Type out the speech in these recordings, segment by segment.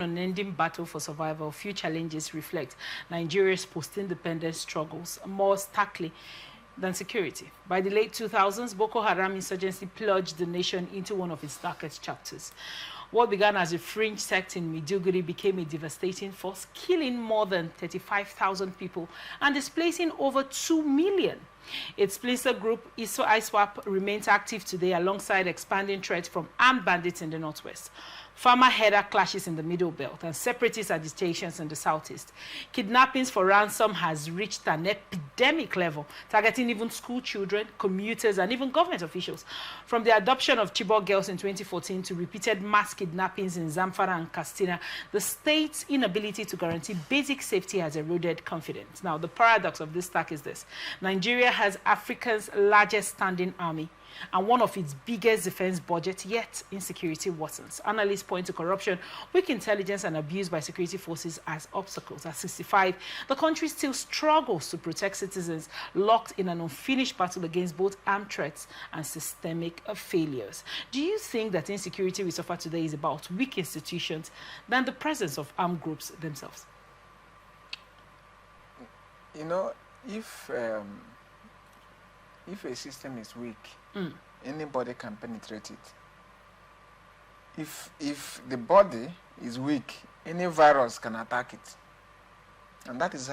Unending battle for survival, few challenges reflect Nigeria's post-independence struggles more starkly than security. By the late 2000s, Boko Haram insurgency plunged the nation into one of its darkest chapters. What began as a fringe sect in Maiduguri became a devastating force, killing more than 35,000 people and displacing over 2 million. Its splinter group, ISWAP, remains active today alongside expanding threats from armed bandits in the northwest, farmer-herder clashes in the Middle Belt, and separatist agitations in the southeast. Kidnappings for ransom has reached an epidemic level, targeting even school children, commuters, and even government officials. From the adoption of Chibok girls in 2014 to repeated mass kidnappings in Zamfara and Katsina, the state's inability to guarantee basic safety has eroded confidence. Now, the paradox of this stack is this: Nigeria has Africa's largest standing army and one of its biggest defense budgets, yet insecurity worsens. Analysts point to corruption, weak intelligence, and abuse by security forces as obstacles. At 65, the country still struggles to protect citizens locked in an unfinished battle against both armed threats and systemic failures. Do you think that insecurity we suffer today is about weak institutions than the presence of armed groups themselves? You know, if a system is weak, anybody can penetrate it. If the body is weak, any virus can attack it. And that is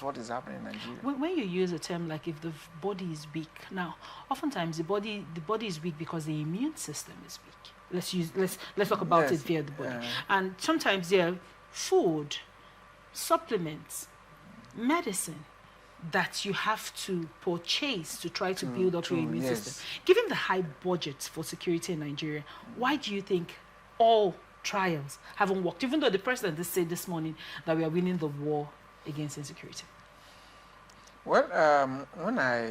what is happening in Nigeria. When you use a term like if the body is weak, now oftentimes the body is weak because the immune system is weak. Let's talk about it via the body. And sometimes there are food, supplements, medicine that you have to purchase to try to build up your immune system. Given the high budget for security in Nigeria, why do you think all trials haven't worked, even though the president did say this morning that we are winning the war against insecurity? Well, when I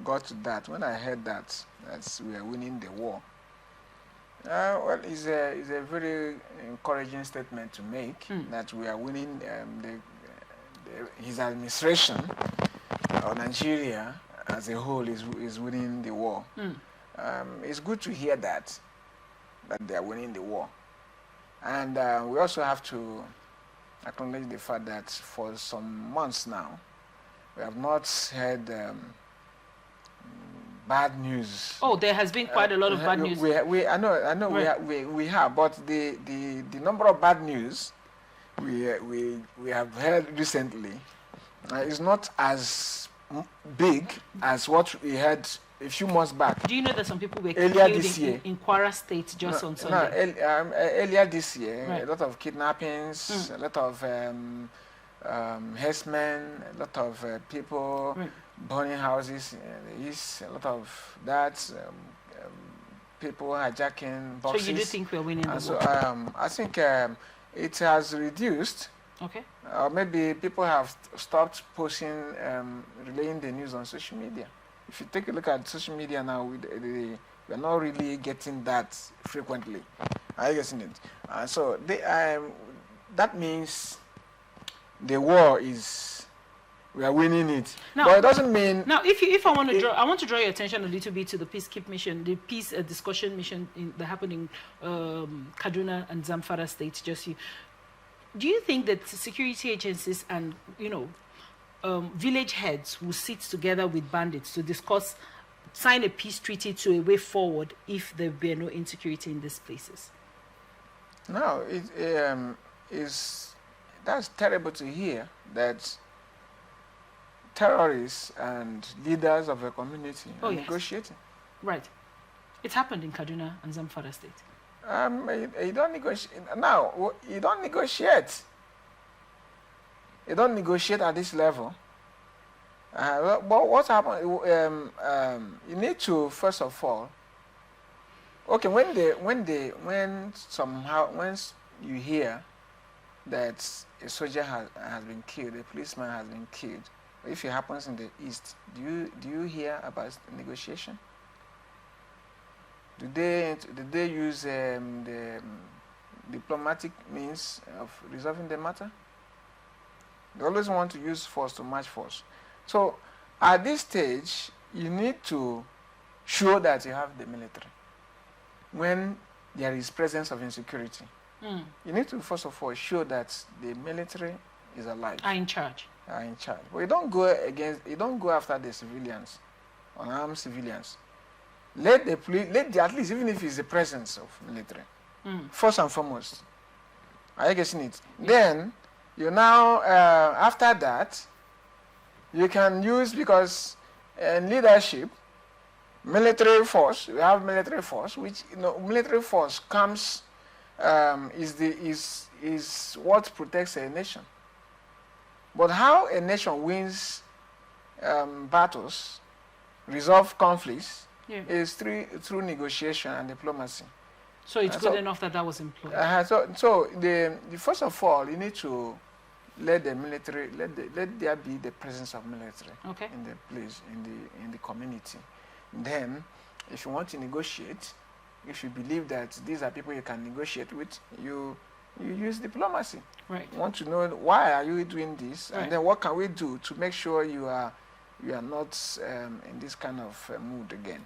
got to that, when I heard that we are winning the war, well, it's a very encouraging statement to make, that we are winning. His administration, or Nigeria as a whole, is winning the war. It's good to hear that they are winning the war. And we also have to acknowledge the fact that for some months now, we have not heard bad news. Oh, there has been quite a lot of bad news. I know, right. we have, but the number of bad news we have heard recently is not as big as what we had a few months back. Do you know that some people were earlier killed this year in Kwara State just on Sunday? Earlier this year, right. A lot of kidnappings, a lot of herdsmen, a lot of people burning houses in the east, a lot of that, people hijacking boxes. So you do think we're winning the war? So I think it has reduced. Okay. Or maybe people have stopped posting, relaying the news on social media. If you take a look at social media now, we're not really getting that frequently. Are you getting it? So that means the war we are winning it. Now, but it doesn't mean. Now, if I want to draw your attention a little bit to the peacekeeping mission, the peace discussion mission that happened in Kaduna and Zamfara states. Do you think that security agencies and village heads will sit together with bandits to discuss, sign a peace treaty to a way forward if there be no insecurity in these places? No, that's terrible to hear that terrorists and leaders of a community are negotiating. Right. It happened in Kaduna and Zamfara state. You don't negotiate. Now, you don't negotiate. You don't negotiate at this level. But what happened? You need to, first of all, okay, when you hear that a soldier has been killed, a policeman has been killed, if it happens in the east, do you hear about negotiation? Do they use the diplomatic means of resolving the matter? They always want to use force to match force. So at this stage, you need to show that you have the military when there is presence of insecurity. You need to first of all show that the military is alive. Are in charge. Are in charge. But you don't go after the civilians, unarmed civilians. Let the police, at least even if it's the presence of military, first and foremost. Are you getting it? Yeah. Then you now after that, you can use, because in leadership, military force. We have military force, which military force comes is what protects a nation. But how a nation wins battles, resolve conflicts, is through negotiation and diplomacy. So it's good enough that was employed. So the first of all, you need to let the military, let there be the presence of military in the place, in the community. Then, if you want to negotiate, if you believe that these are people you can negotiate with, you use diplomacy. Right. You want to know why are you doing this, and then what can we do to make sure you are not in this kind of mood again.